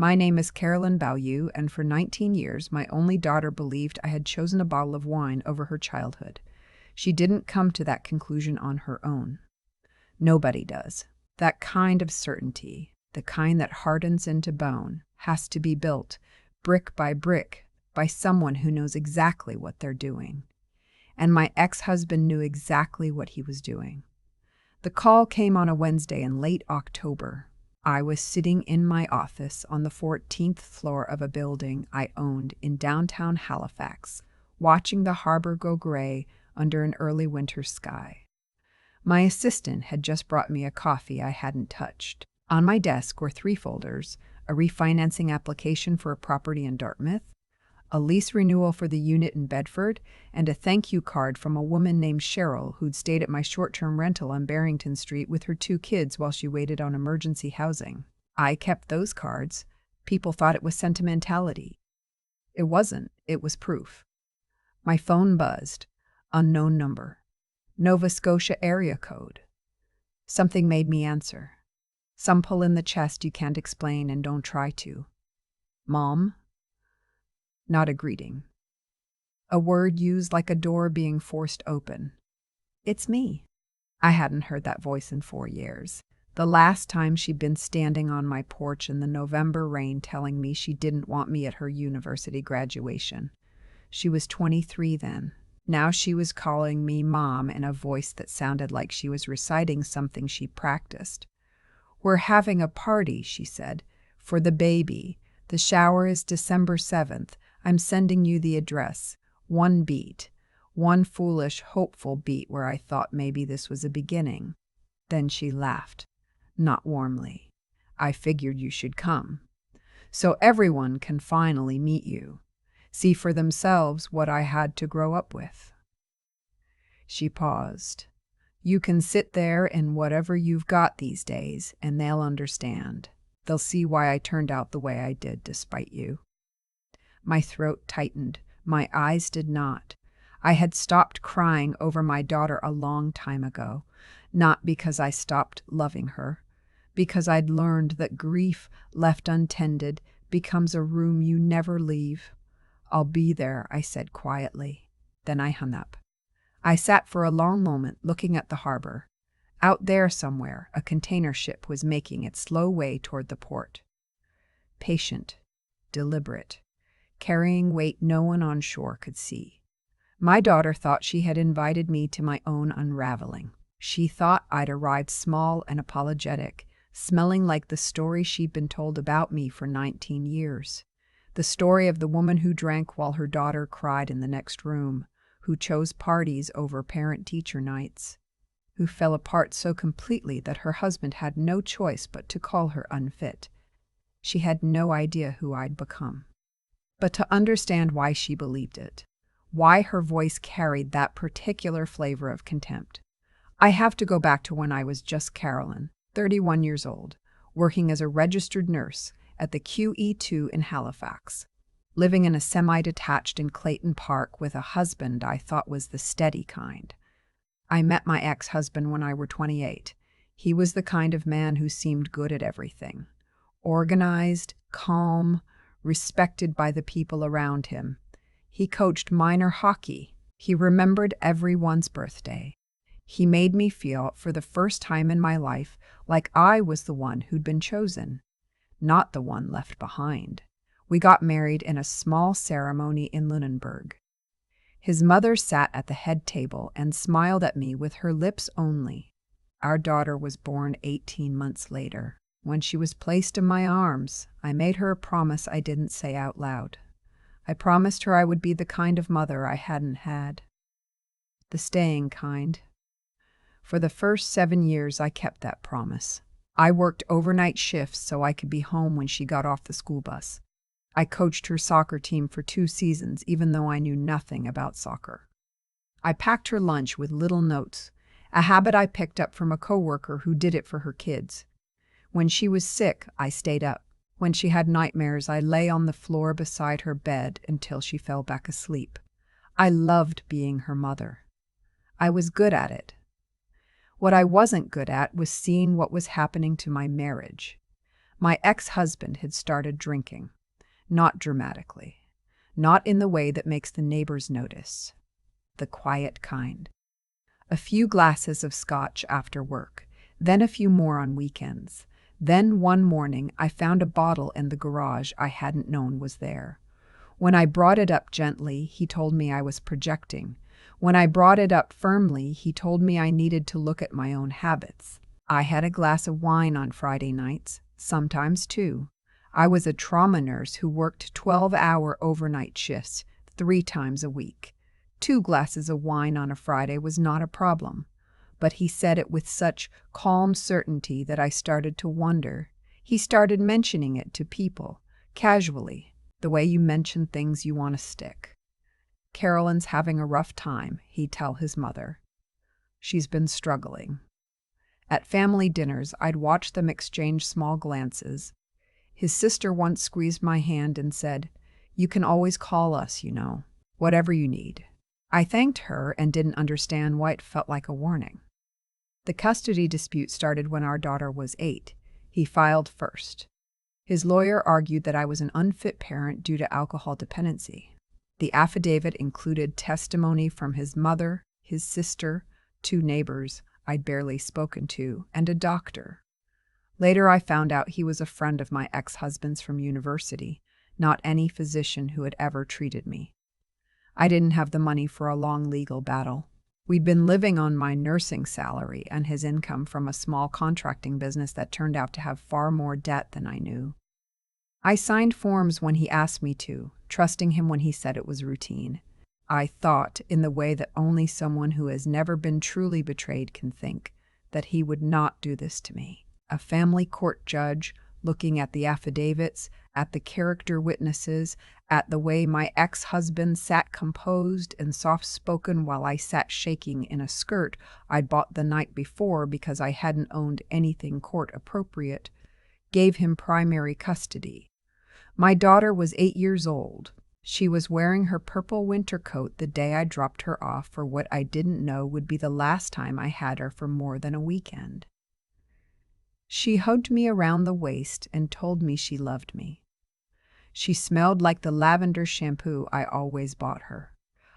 My name is Carolyn Beaulieu, and for 19 years, my only daughter believed I had chosen a bottle of wine over her childhood. She didn't come to that conclusion on her own. Nobody does. That kind of certainty, the kind that hardens into bone, has to be built, brick, by someone who knows exactly what they're doing. And my ex-husband knew exactly what he was doing. The call came on a Wednesday in late October. I was sitting in my office on the 14th floor of a building I owned in downtown Halifax, watching the harbor go gray under an early winter sky. My assistant had just brought me a coffee I hadn't touched. On my desk were 3 folders: a refinancing application for a property in Dartmouth, a lease renewal for the unit in Bedford, and a thank you card from a woman named Cheryl who'd stayed at my short-term rental on Barrington Street with her 2 kids while she waited on emergency housing. I kept those cards. People thought it was sentimentality. It wasn't. It was proof. My phone buzzed. Unknown number. Nova Scotia area code. Something made me answer. Some pull in the chest you can't explain, and don't try to. Mom? Not a greeting. A word used like a door being forced open. It's me. I hadn't heard that voice in 4 years. The last time she'd been standing on my porch in the November rain telling me she didn't want me at her university graduation. She was 23 then. Now she was calling me Mom in a voice that sounded like she was reciting something she practiced. "We're having a party," she said, "for the baby. The shower is December 7th. I'm sending you the address." One beat. One foolish, hopeful beat where I thought maybe this was a beginning. Then she laughed. Not warmly. "I figured you should come. So everyone can finally meet you. See for themselves what I had to grow up with." She paused. "You can sit there in whatever you've got these days, and they'll understand. They'll see why I turned out the way I did despite you." My throat tightened. My eyes did not. I had stopped crying over my daughter a long time ago, not because I stopped loving her, because I'd learned that grief left untended becomes a room you never leave. "I'll be there," I said quietly. Then I hung up. I sat for a long moment looking at the harbor. Out there somewhere, a container ship was making its slow way toward the port. Patient, deliberate, carrying weight no one on shore could see. My daughter thought she had invited me to my own unraveling. She thought I'd arrived small and apologetic, smelling like the story she'd been told about me for 19 years. The story of the woman who drank while her daughter cried in the next room, who chose parties over parent-teacher nights, who fell apart so completely that her husband had no choice but to call her unfit. She had no idea who I'd become. But to understand why she believed it, why her voice carried that particular flavor of contempt, I have to go back to when I was just Carolyn, 31 years old, working as a registered nurse at the QE2 in Halifax, living in a semi-detached in Clayton Park with a husband I thought was the steady kind. I met my ex-husband when I was 28. He was the kind of man who seemed good at everything. Organized, calm, respected by the people around him. He coached minor hockey. He remembered everyone's birthday. He made me feel, for the first time in my life, like I was the one who'd been chosen, not the one left behind. We got married in a small ceremony in Lunenburg. His mother sat at the head table and smiled at me with her lips only. Our daughter was born 18 months later. When she was placed in my arms, I made her a promise I didn't say out loud. I promised her I would be the kind of mother I hadn't had. The staying kind. For the first 7 years, I kept that promise. I worked overnight shifts so I could be home when she got off the school bus. I coached her soccer team for 2 seasons, even though I knew nothing about soccer. I packed her lunch with little notes, a habit I picked up from a coworker who did it for her kids. When she was sick, I stayed up. When she had nightmares, I lay on the floor beside her bed until she fell back asleep. I loved being her mother. I was good at it. What I wasn't good at was seeing what was happening to my marriage. My ex-husband had started drinking, not dramatically, not in the way that makes the neighbors notice, the quiet kind. A few glasses of scotch after work, then a few more on weekends. Then one morning I found a bottle in the garage I hadn't known was there. When I brought it up gently, he told me I was projecting. When I brought it up firmly, he told me I needed to look at my own habits. I had a glass of wine on Friday nights, sometimes two. I was a trauma nurse who worked 12-hour overnight shifts 3 times a week. 2 glasses of wine on a Friday was not a problem. But he said it with such calm certainty that I started to wonder. He started mentioning it to people, casually, the way you mention things you want to stick. Carolyn's having a rough time, he'd tell his mother. She's been struggling. At family dinners, I'd watch them exchange small glances. His sister once squeezed my hand and said, "You can always call us, you know, whatever you need." I thanked her and didn't understand why it felt like a warning. The custody dispute started when our daughter was 8. He filed first. His lawyer argued that I was an unfit parent due to alcohol dependency. The affidavit included testimony from his mother, his sister, 2 neighbors I'd barely spoken to, and a doctor. Later I found out he was a friend of my ex-husband's from university, not any physician who had ever treated me. I didn't have the money for a long legal battle. We'd been living on my nursing salary and his income from a small contracting business that turned out to have far more debt than I knew. I signed forms when he asked me to, trusting him when he said it was routine. I thought, in the way that only someone who has never been truly betrayed can think, that he would not do this to me. A family court judge, looking at the affidavits, at the character witnesses, at the way my ex-husband sat composed and soft-spoken while I sat shaking in a skirt I'd bought the night before because I hadn't owned anything court-appropriate, gave him primary custody. My daughter was 8 years old. She was wearing her purple winter coat the day I dropped her off for what I didn't know would be the last time I had her for more than a weekend. She hugged me around the waist and told me she loved me. She smelled like the lavender shampoo I always bought her.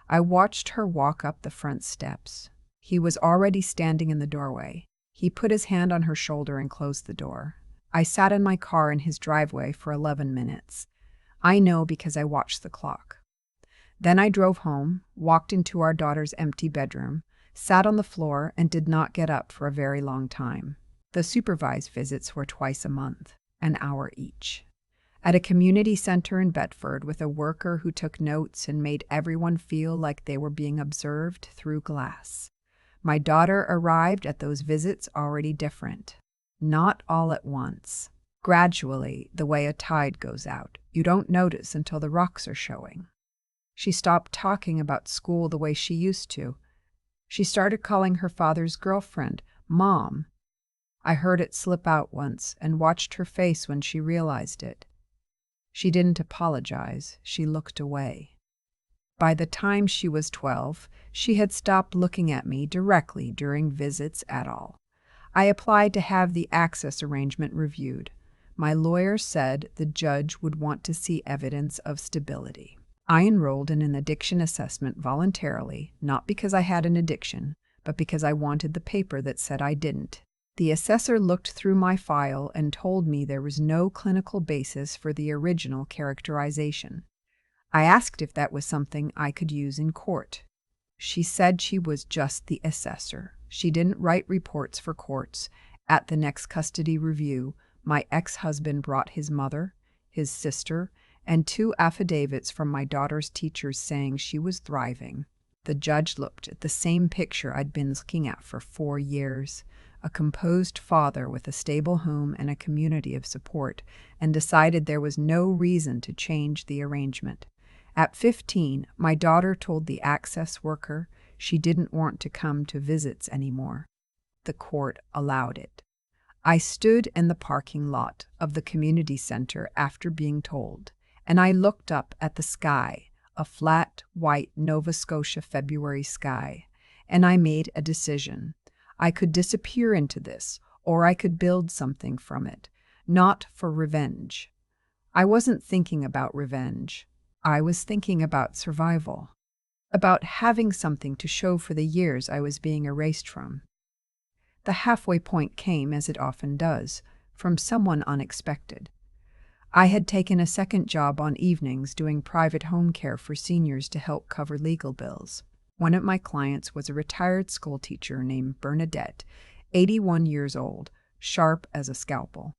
I watched her walk up the front steps. He was already standing in the doorway. He put his hand on her shoulder and closed the door. I sat in my car in his driveway for 11 minutes. I know because I watched the clock. Then I drove home, walked into our daughter's empty bedroom, sat on the floor, and did not get up for a very long time. The supervised visits were twice a month, an hour each. At a community center in Bedford with a worker who took notes and made everyone feel like they were being observed through glass. My daughter arrived at those visits already different. Not all at once. Gradually, the way a tide goes out. You don't notice until the rocks are showing. She stopped talking about school the way she used to. She started calling her father's girlfriend Mom. I heard it slip out once and watched her face when she realized it. She didn't apologize. She looked away. By the time she was 12, she had stopped looking at me directly during visits at all. I applied to have the access arrangement reviewed. My lawyer said the judge would want to see evidence of stability. I enrolled in an addiction assessment voluntarily, not because I had an addiction, but because I wanted the paper that said I didn't. The assessor looked through my file and told me there was no clinical basis for the original characterization. I asked if that was something I could use in court. She said she was just the assessor. She didn't write reports for courts. At the next custody review, my ex-husband brought his mother, his sister, and 2 affidavits from my daughter's teachers saying she was thriving. The judge looked at the same picture I'd been looking at for 4 years, a composed father with a stable home and a community of support, and decided there was no reason to change the arrangement. At 15, my daughter told the access worker she didn't want to come to visits anymore. The court allowed it. I stood in the parking lot of the community center after being told, and I looked up at the sky, a flat, white Nova Scotia February sky, and I made a decision. I could disappear into this, or I could build something from it. not for revenge. I wasn't thinking about revenge. I was thinking about survival, about having something to show for the years I was being erased from. The halfway point came, as it often does, from someone unexpected. I had taken a second job on evenings doing private home care for seniors to help cover legal bills. One of my clients was a retired schoolteacher named Bernadette, 81 years old, sharp as a scalpel,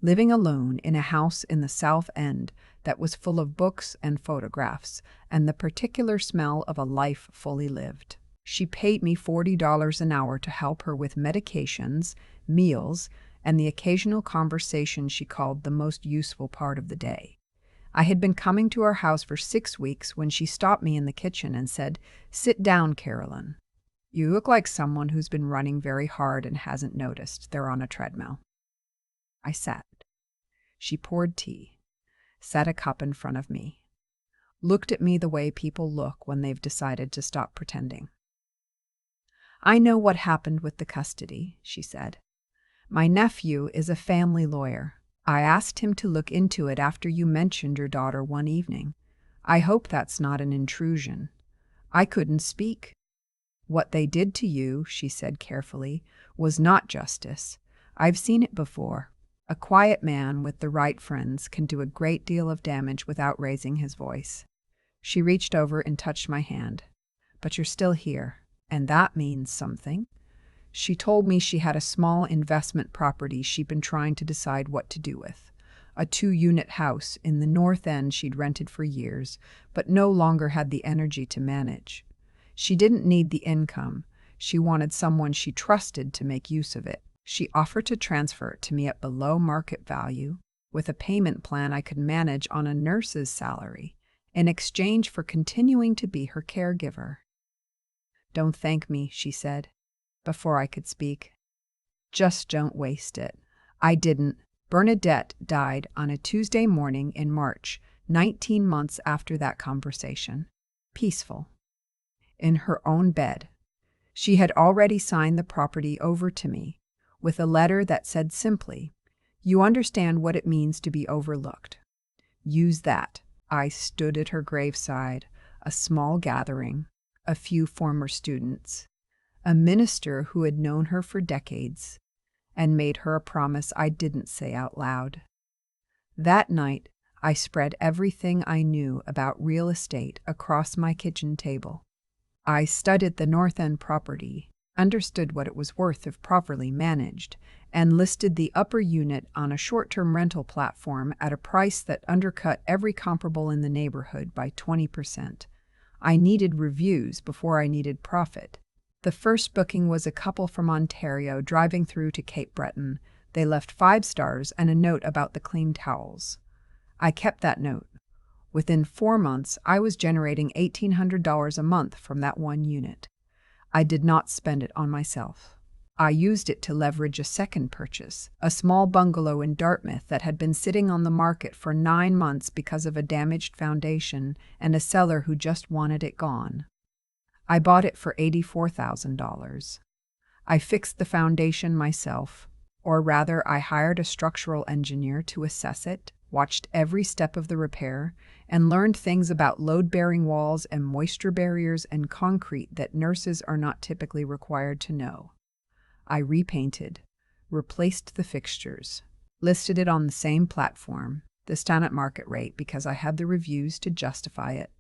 living alone in a house in the South End that was full of books and photographs and the particular smell of a life fully lived. She paid me $40 an hour to help her with medications, meals, and the occasional conversation she called the most useful part of the day. I had been coming to our house for 6 weeks when she stopped me in the kitchen and said, "Sit down, Carolyn. You look like someone who's been running very hard and hasn't noticed they're on a treadmill." I sat. She poured tea, set a cup in front of me, looked at me the way people look when they've decided to stop pretending. "I know what happened with the custody," she said. "My nephew is a family lawyer. I asked him to look into it after you mentioned your daughter one evening. I hope that's not an intrusion." I couldn't speak. "What they did to you," she said carefully, "was not justice. I've seen it before. A quiet man with the right friends can do a great deal of damage without raising his voice." She reached over and touched my hand. "But you're still here, and that means something." She told me she had a small investment property she'd been trying to decide what to do with. A 2-unit house in the North End she'd rented for years, but no longer had the energy to manage. She didn't need the income. She wanted someone she trusted to make use of it. She offered to transfer it to me at below market value, with a payment plan I could manage on a nurse's salary, in exchange for continuing to be her caregiver. "Don't thank me," she said, before I could speak. "Just don't waste it." I didn't. Bernadette died on a Tuesday morning in March, 19 months after that conversation. Peaceful. In her own bed. She had already signed the property over to me, with a letter that said simply, "You understand what it means to be overlooked. Use that." I stood at her graveside, a small gathering, a few former students, a minister who had known her for decades, and made her a promise I didn't say out loud. That night, I spread everything I knew about real estate across my kitchen table. I studied the North End property, understood what it was worth if properly managed, and listed the upper unit on a short-term rental platform at a price that undercut every comparable in the neighborhood by 20%. I needed reviews before I needed profit. The first booking was a couple from Ontario driving through to Cape Breton. They left 5 stars and a note about the clean towels. I kept that note. Within 4 months, I was generating $1,800 a month from that one unit. I did not spend it on myself. I used it to leverage a second purchase, a small bungalow in Dartmouth that had been sitting on the market for 9 months because of a damaged foundation and a seller who just wanted it gone. I bought it for $84,000. I fixed the foundation myself, or rather I hired a structural engineer to assess it, watched every step of the repair, and learned things about load-bearing walls and moisture barriers and concrete that nurses are not typically required to know. I repainted, replaced the fixtures, listed it on the same platform, this time at market rate because I had the reviews to justify it.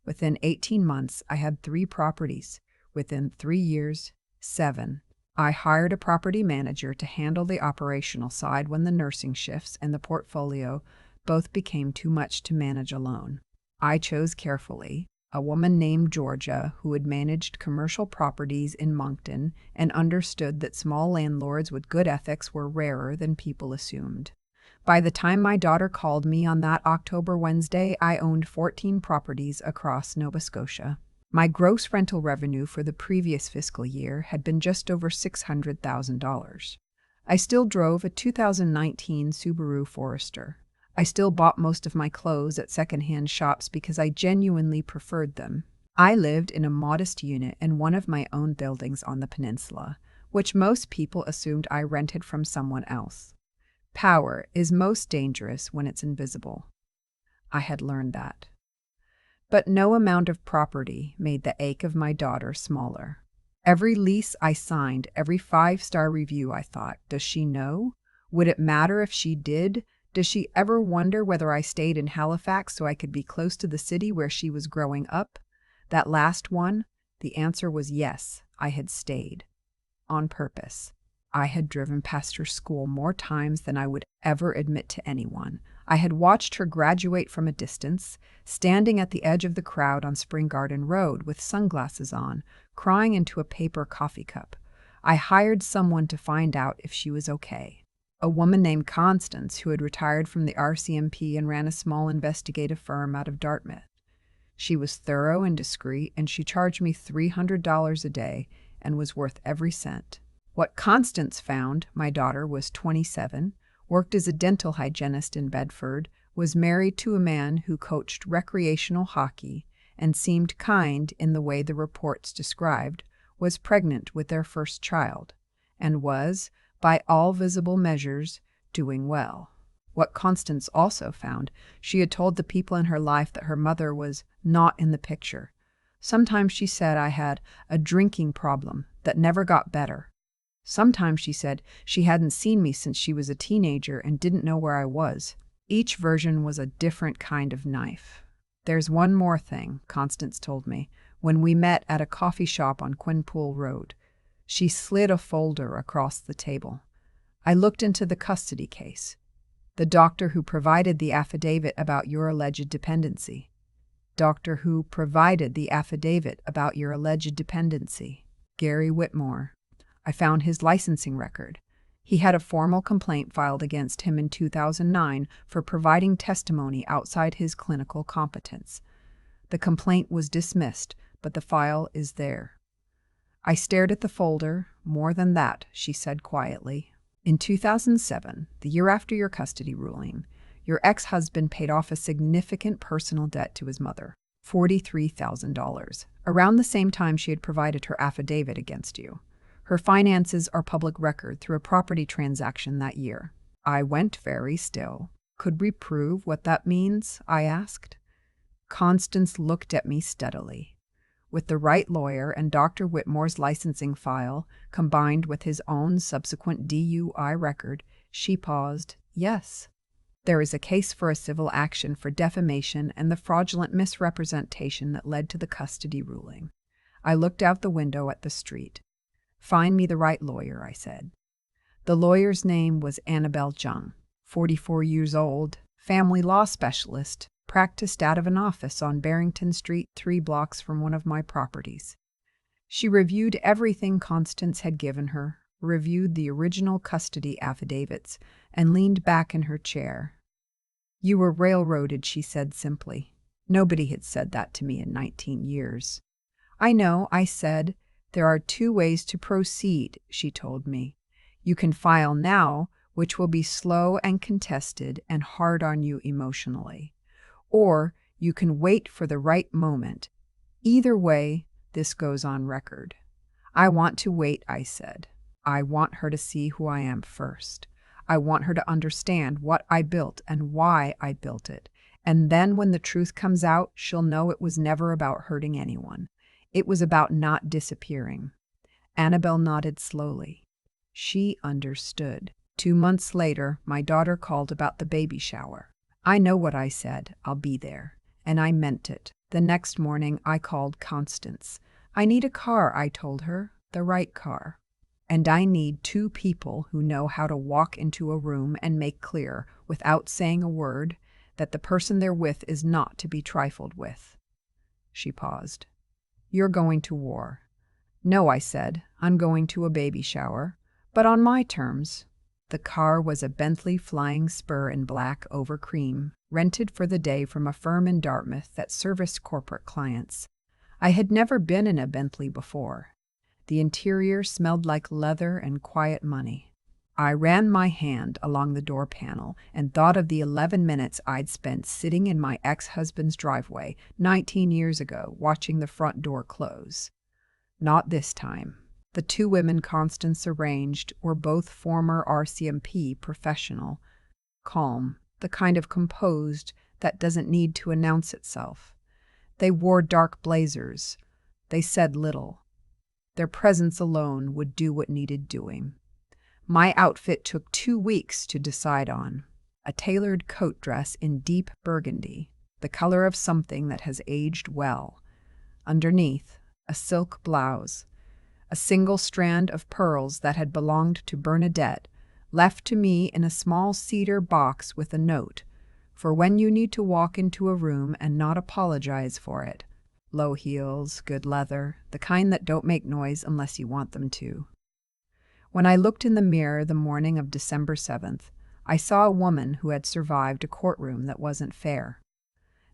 Within 18 months, I had 3 properties. Within 3 years, 7. I hired a property manager to handle the operational side when the nursing shifts and the portfolio both became too much to manage alone. I chose carefully a woman named Georgia who had managed commercial properties in Moncton and understood that small landlords with good ethics were rarer than people assumed. By the time my daughter called me on that October Wednesday, I owned 14 properties across Nova Scotia. My gross rental revenue for the previous fiscal year had been just over $600,000. I still drove a 2019 Subaru Forester. I still bought most of my clothes at secondhand shops because I genuinely preferred them. I lived in a modest unit in one of my own buildings on the peninsula, which most people assumed I rented from someone else. Power is most dangerous when it's invisible. I had learned that. But no amount of property made the ache of my daughter smaller. Every lease I signed, every 5-star review, I thought, does she know? Would it matter if she did? Does she ever wonder whether I stayed in Halifax so I could be close to the city where she was growing up? That last one, the answer was yes, I had stayed. On purpose. I had driven past her school more times than I would ever admit to anyone. I had watched her graduate from a distance, standing at the edge of the crowd on Spring Garden Road with sunglasses on, crying into a paper coffee cup. I hired someone to find out if she was okay. A woman named Constance, who had retired from the RCMP and ran a small investigative firm out of Dartmouth. She was thorough and discreet, and she charged me $300 a day and was worth every cent. What Constance found, my daughter was 27, worked as a dental hygienist in Bedford, was married to a man who coached recreational hockey and seemed kind in the way the reports described, was pregnant with their first child, and was, by all visible measures, doing well. What Constance also found, she had told the people in her life that her mother was not in the picture. Sometimes she said I had a drinking problem that never got better. Sometimes she said she hadn't seen me since she was a teenager and didn't know where I was. Each version was a different kind of knife. There's one more thing, Constance told me, when we met at a coffee shop on Quinpool Road. She slid a folder across the table. I looked into the custody case. The doctor who provided the affidavit about your alleged dependency. Doctor who provided the affidavit about your alleged dependency. Gary Whitmore. I found his licensing record. He had a formal complaint filed against him in 2009 for providing testimony outside his clinical competence. The complaint was dismissed, but the file is there. I stared at the folder. More than that, she said quietly. In 2007, the year after your custody ruling, your ex-husband paid off a significant personal debt to his mother, $43,000, around the same time she had provided her affidavit against you. Her finances are public record through a property transaction that year. I went very still. Could we prove what that means? I asked. Constance looked at me steadily. With the right lawyer and Dr. Whitmore's licensing file, combined with his own subsequent DUI record, she paused. Yes. There is a case for a civil action for defamation and the fraudulent misrepresentation that led to the custody ruling. I looked out the window at the street. Find me the right lawyer, I said. The lawyer's name was Annabelle Jung, 44 years old, family law specialist, practiced out of an office on Barrington Street 3 blocks from one of my properties. She reviewed everything Constance had given her, reviewed the original custody affidavits, and leaned back in her chair. You were railroaded, she said simply. Nobody had said that to me in 19 years. I know, I said. There are 2 ways to proceed, she told me. You can file now, which will be slow and contested and hard on you emotionally. Or you can wait for the right moment. Either way, this goes on record. I want to wait, I said. I want her to see who I am first. I want her to understand what I built and why I built it. And then when the truth comes out, she'll know it was never about hurting anyone. It was about not disappearing. Annabelle nodded slowly. She understood. 2 months later, my daughter called about the baby shower. I know what I said. I'll be there. And I meant it. The next morning, I called Constance. I need a car, I told her. The right car. And I need 2 people who know how to walk into a room and make clear, without saying a word, that the person they're with is not to be trifled with. She paused. You're going to war. No, I said. I'm going to a baby shower. But on my terms. The car was a Bentley Flying Spur in black over cream, rented for the day from a firm in Dartmouth that serviced corporate clients. I had never been in a Bentley before. The interior smelled like leather and quiet money. I ran my hand along the door panel and thought of the 11 minutes I'd spent sitting in my ex-husband's driveway 19 years ago watching the front door close. Not this time. The 2 women Constance arranged were both former RCMP professional, calm, the kind of composed that doesn't need to announce itself. They wore dark blazers. They said little. Their presence alone would do what needed doing. My outfit took 2 weeks to decide on. A tailored coat dress in deep burgundy, the color of something that has aged well. Underneath, a silk blouse, a single strand of pearls that had belonged to Bernadette, left to me in a small cedar box with a note, for when you need to walk into a room and not apologize for it. Low heels, good leather, the kind that don't make noise unless you want them to. When I looked in the mirror the morning of December 7th, I saw a woman who had survived a courtroom that wasn't fair.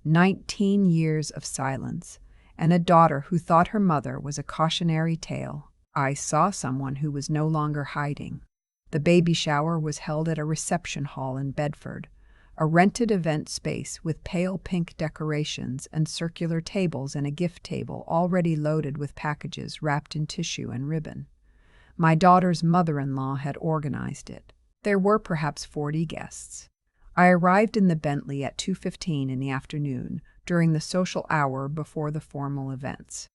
19 years of silence, and a daughter who thought her mother was a cautionary tale. I saw someone who was no longer hiding. The baby shower was held at a reception hall in Bedford, a rented event space with pale pink decorations and circular tables and a gift table already loaded with packages wrapped in tissue and ribbon. My daughter's mother-in-law had organized it. There were perhaps 40 guests. I arrived in the Bentley at 2:15 in the afternoon, during the social hour before the formal events.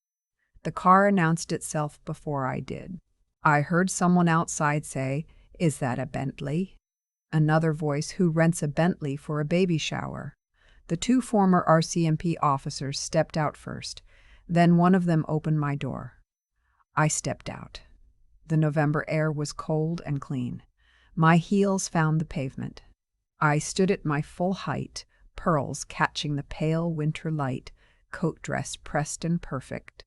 The car announced itself before I did. I heard someone outside say, "Is that a Bentley?" Another voice, "Who rents a Bentley for a baby shower?" The 2 former RCMP officers stepped out first. Then one of them opened my door. I stepped out. The November air was cold and clean. My heels found the pavement. I stood at my full height, pearls catching the pale winter light, coat dress pressed and perfect,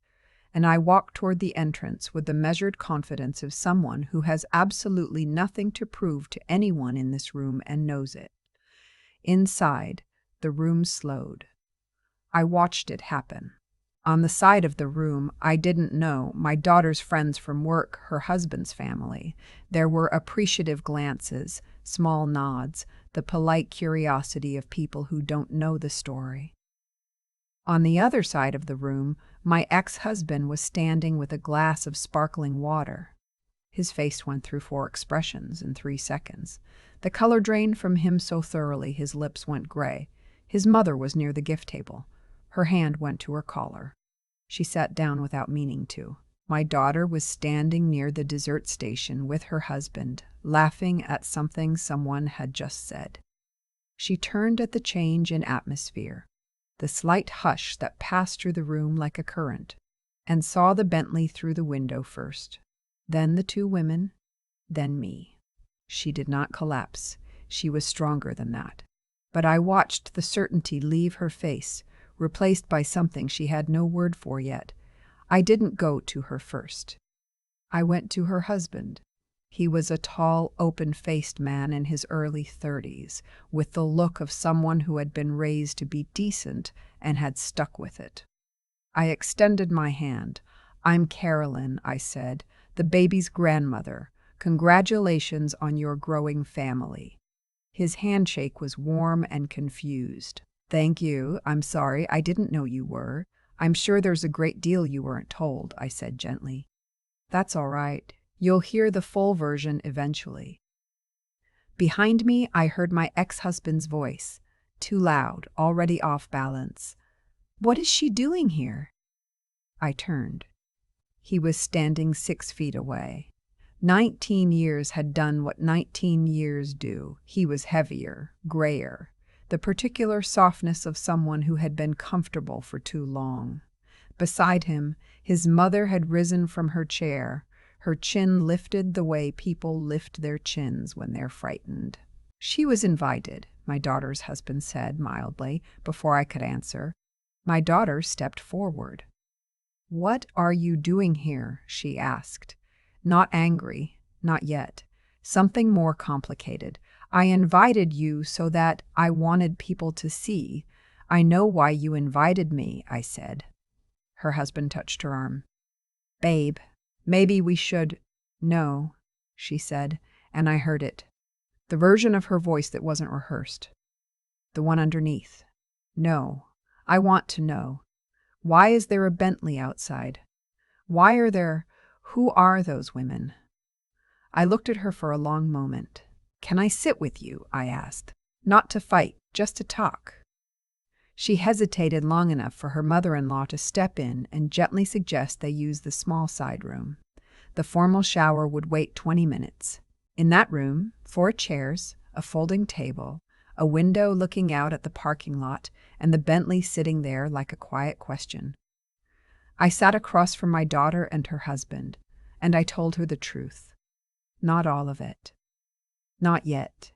and I walked toward the entrance with the measured confidence of someone who has absolutely nothing to prove to anyone in this room and knows it. Inside, the room slowed. I watched it happen. On the side of the room I didn't know, my daughter's friends from work, her husband's family. There were appreciative glances, small nods, the polite curiosity of people who don't know the story. On the other side of the room, my ex-husband was standing with a glass of sparkling water. His face went through 4 expressions in 3 seconds. The color drained from him so thoroughly his lips went gray. His mother was near the gift table. Her hand went to her collar. She sat down without meaning to. My daughter was standing near the dessert station with her husband, laughing at something someone had just said. She turned at the change in atmosphere, the slight hush that passed through the room like a current, and saw the Bentley through the window first, then the 2 women, then me. She did not collapse. She was stronger than that. But I watched the certainty leave her face, replaced by something she had no word for yet. I didn't go to her first. I went to her husband. He was a tall, open-faced man in his early 30s, with the look of someone who had been raised to be decent and had stuck with it. I extended my hand. "I'm Carolyn," I said, "the baby's grandmother. Congratulations on your growing family." His handshake was warm and confused. "Thank you. I'm sorry. I didn't know you were. I'm sure there's a great deal you weren't told," I said gently. "That's all right. You'll hear the full version eventually." Behind me, I heard my ex-husband's voice, too loud, already off balance. "What is she doing here?" I turned. He was standing 6 feet away. 19 years had done what 19 years do. He was heavier, grayer, the particular softness of someone who had been comfortable for too long. Beside him, his mother had risen from her chair, her chin lifted the way people lift their chins when they're frightened. "She was invited," my daughter's husband said mildly, before I could answer. My daughter stepped forward. "What are you doing here?" she asked. Not angry, not yet. Something more complicated. "I invited you so that I wanted people to see. I know why you invited me," I said. Her husband touched her arm. "Babe, maybe we should—" "No," she said, and I heard it. The version of her voice that wasn't rehearsed. The one underneath. "No, I want to know. Why is there a Bentley outside? Who are those women?" I looked at her for a long moment. "Can I sit with you?" I asked. "Not to fight, just to talk." She hesitated long enough for her mother-in-law to step in and gently suggest they use the small side room. The formal shower would wait 20 minutes. In that room, 4 chairs, a folding table, a window looking out at the parking lot, and the Bentley sitting there like a quiet question. I sat across from my daughter and her husband, and I told her the truth. Not all of it. Not yet.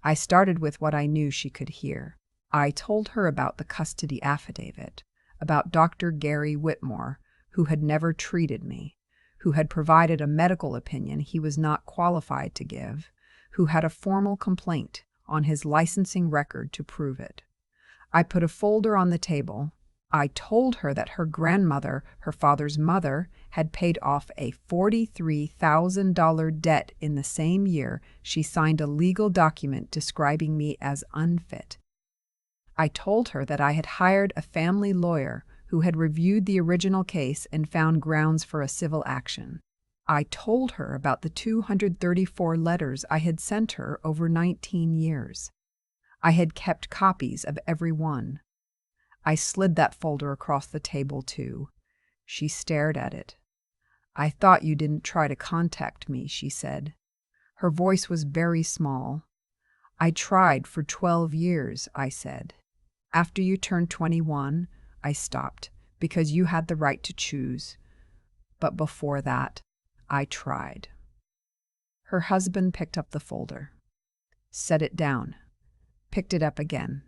I started with what I knew she could hear. I told her about the custody affidavit, about Dr. Gary Whitmore, who had never treated me, who had provided a medical opinion he was not qualified to give, who had a formal complaint on his licensing record to prove it. I put a folder on the table. I told her that her grandmother, her father's mother, had paid off a $43,000 debt in the same year she signed a legal document describing me as unfit. I told her that I had hired a family lawyer who had reviewed the original case and found grounds for a civil action. I told her about the 234 letters I had sent her over 19 years. I had kept copies of every one. I slid that folder across the table, too. She stared at it. "I thought you didn't try to contact me," she said. Her voice was very small. "I tried for 12 years, I said. After you turned 21, I stopped, because you had the right to choose. But before that, I tried." Her husband picked up the folder, set it down, picked it up again.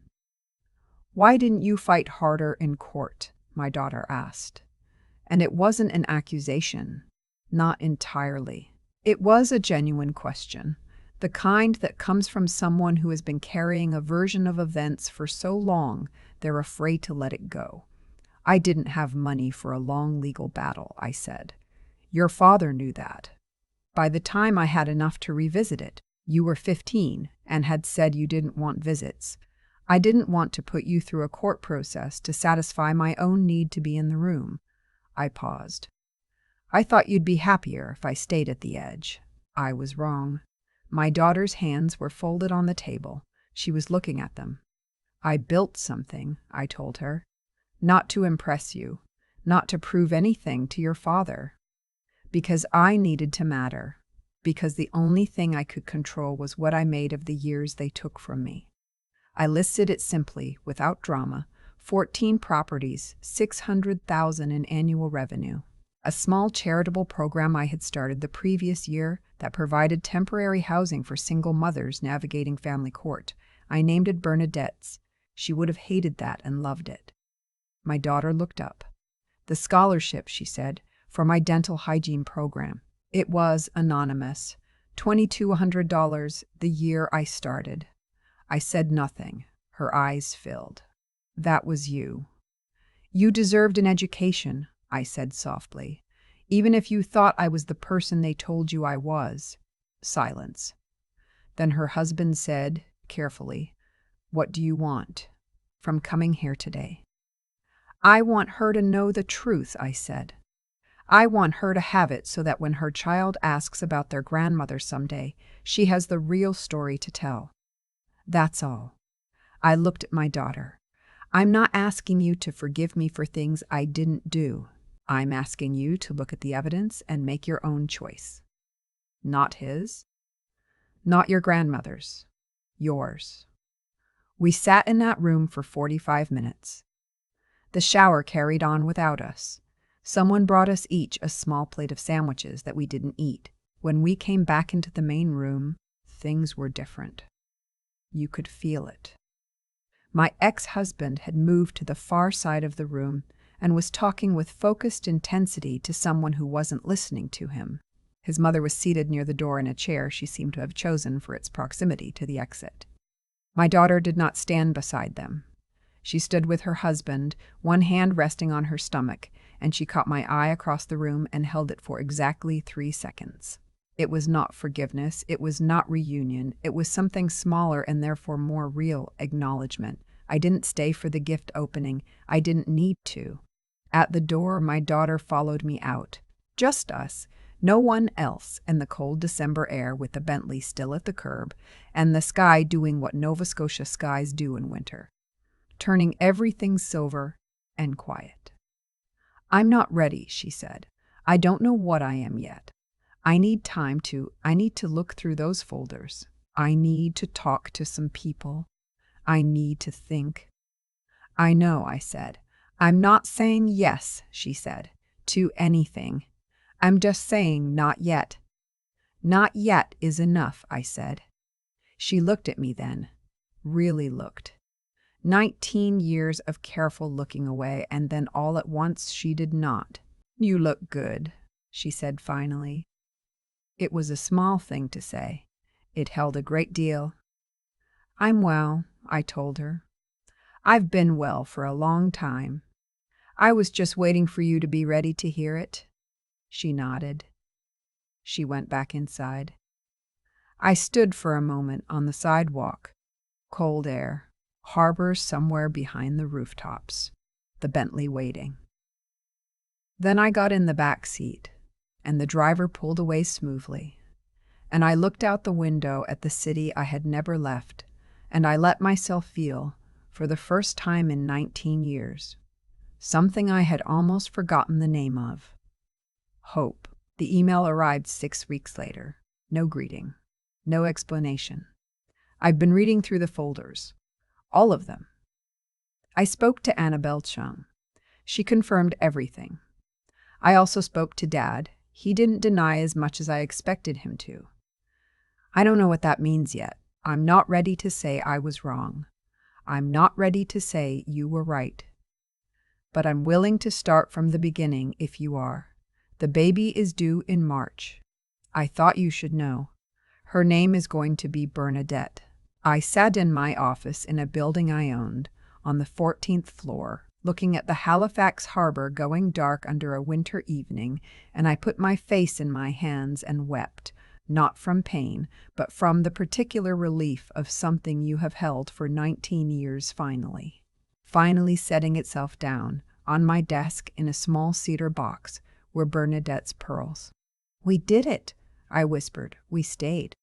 "Why didn't you fight harder in court?" my daughter asked. And it wasn't an accusation. Not entirely. It was a genuine question, the kind that comes from someone who has been carrying a version of events for so long they're afraid to let it go. "I didn't have money for a long legal battle," I said. "Your father knew that. By the time I had enough to revisit it, you were 15 and had said you didn't want visits. I didn't want to put you through a court process to satisfy my own need to be in the room." I paused. "I thought you'd be happier if I stayed at the edge." I was wrong. My daughter's hands were folded on the table. She was looking at them. "I built something," I told her. "Not to impress you, not to prove anything to your father. Because I needed to matter. Because the only thing I could control was what I made of the years they took from me." I listed it simply, without drama: 14 properties, $600,000 in annual revenue. A small charitable program I had started the previous year that provided temporary housing for single mothers navigating family court. I named it Bernadette's. She would have hated that and loved it. My daughter looked up. "The scholarship," she said, "for my dental hygiene program. It was anonymous. $2,200 the year I started." I said nothing. Her eyes filled. "That was you." "You deserved an education," I said softly, "even if you thought I was the person they told you I was." Silence. Then her husband said, carefully, "What do you want from coming here today?" "I want her to know the truth," I said. "I want her to have it so that when her child asks about their grandmother someday, she has the real story to tell. That's all." I looked at my daughter. "I'm not asking you to forgive me for things I didn't do. I'm asking you to look at the evidence and make your own choice." Not his. Not your grandmother's. Yours. We sat in that room for 45 minutes. The shower carried on without us. Someone brought us each a small plate of sandwiches that we didn't eat. When we came back into the main room, things were different. You could feel it. My ex-husband had moved to the far side of the room and was talking with focused intensity to someone who wasn't listening to him. His mother was seated near the door in a chair she seemed to have chosen for its proximity to the exit. My daughter did not stand beside them. She stood with her husband, one hand resting on her stomach, and she caught my eye across the room and held it for exactly 3 seconds. It was not forgiveness, it was not reunion, it was something smaller and therefore more real: acknowledgement. I didn't stay for the gift opening. I didn't need to. At the door, my daughter followed me out. Just us. No one else, and the cold December air with the Bentley still at the curb, and the sky doing what Nova Scotia skies do in winter, turning everything silver and quiet. "I'm not ready," she said. "I don't know what I am yet. I need to look through those folders. I need to talk to some people. I need to think." "I know," I said. "I'm not saying yes," she said, "to anything. I'm just saying not yet." "Not yet is enough," I said. She looked at me then, really looked. 19 years of careful looking away, and then all at once she did not. "You look good," she said finally. It was a small thing to say. It held a great deal. "I'm well," I told her. "I've been well for a long time. I was just waiting for you to be ready to hear it." She nodded. She went back inside. I stood for a moment on the sidewalk. Cold air, harbor somewhere behind the rooftops, the Bentley waiting. Then I got in the back seat, and the driver pulled away smoothly, and I looked out the window at the city I had never left, and I let myself feel, for the first time in 19 years, something I had almost forgotten the name of: hope. The email arrived 6 weeks later. No greeting. No explanation. I'd been reading through the folders. All of them. I spoke to Annabelle Chung. She confirmed everything. I also spoke to Dad. He didn't deny as much as I expected him to. I don't know what that means yet. I'm not ready to say I was wrong. I'm not ready to say you were right. But I'm willing to start from the beginning if you are. The baby is due in March. I thought you should know. Her name is going to be Bernadette. I sat in my office in a building I owned, on the 14th floor, looking at the Halifax harbor going dark under a winter evening, and I put my face in my hands and wept, not from pain, but from the particular relief of something you have held for 19 years finally setting itself down. On my desk in a small cedar box were Bernadette's pearls. "We did it," I whispered. "We stayed."